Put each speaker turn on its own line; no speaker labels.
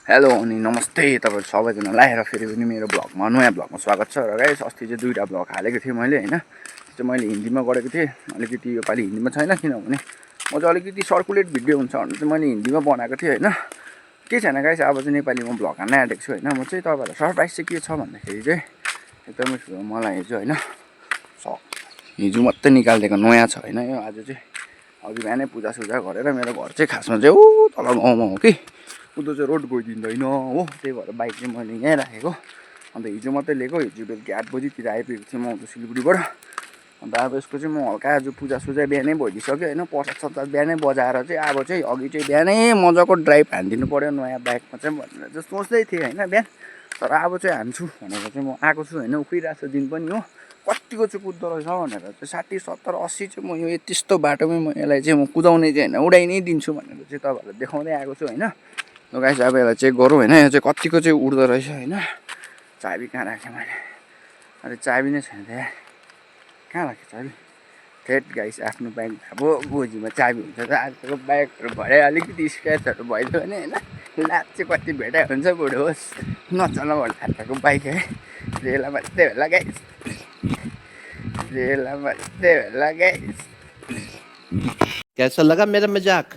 hello अनि नमस्ते तपाईँहरू सबैजनालाई र फेरि पनि मेरो ब्लगमा नयाँ ब्लगमा स्वागत छ र गाइस अस्ति चाहिँ दुईवटा ब्लग हालेको थिएँ मैले होइन त्यो चाहिँ मैले हिन्दीमा गरेको थिएँ अलिकति योपालि हिन्दीमा छैन किनभने म चाहिँ अलिकति सर्कुलेट भिडियो हुन्छ भनेर चाहिँ मैले हिन्दीमा बनाएको थिएँ होइन के छैन गाइस अब चाहिँ नेपालीमा ब्लग हान्न आँटेको छु होइन म चाहिँ तपाईँहरूलाई सरप्राइज चाहिँ के छ भन्दाखेरि चाहिँ एकदमै ठुलो मलाई हिजो होइन हिजो मात्रै निकालिदिएको नयाँ छ होइन यो आज चाहिँ अघि बिहानै पूजासुजा गरेर मेरो घर चाहिँ खासमा चाहिँ ऊ तल गाउँमा हो कि उता चाहिँ रोड गइदिँदैन हो त्यही भएर बाइक चाहिँ मैले यहीँ राखेको अन्त हिजो मात्रै लिएको हिजो बेलुकी 8 बजीतिर आइपुगेको थिएँ म उता सिलगढीबाट अन्त अब यसको चाहिँ म हल्का आज पूजासुजा बिहानै भइदिइसक्यो होइन प्रसाद ससाद बिहानै बजाएर चाहिँ अब चाहिँ अघि चाहिँ बिहानै मजाको ड्राइभ हानिदिनु पऱ्यो नयाँ बाइकमा चाहिँ भनेर चाहिँ सोच्दै थिएँ होइन बिहान तर अब चाहिँ हान्छु भनेर चाहिँ म आएको छु होइन उफ्रिरहेको छ दिन पनि हो कतिको चाहिँ कुद्दो रहेछ भनेर चाहिँ 60 70 80 चाहिँ म यो त्यस्तो बाटोमै म यसलाई चाहिँ म कुदाउने चाहिँ होइन उडाइ नै दिन्छु भनेर चाहिँ तपाईँहरूलाई देखाउँदै आएको छु होइन ल गाइस अब यसलाई चेक गरौँ होइन यो चाहिँ कतिको चाहिँ उड्दो रहेछ होइन चाबी कहाँ राखेँ मैले अरे चाबी नै छैन त्यहाँ कहाँ राखेँ चाबी थेट गाइस आफ्नो बाइक अब गोजीमा चाबी हुन्छ त आजकलको बाइकहरू भरे अलिकति स्क्र्याचहरू भइदियो भने होइन लात चाहिँ कति भेटाइ हुन्छ बुढो होस् नचला भन्ने बाइक है रेला मात्रै होला गाइस रेला मात्रै होला गाइस
कैसा लगा मेरा मजाक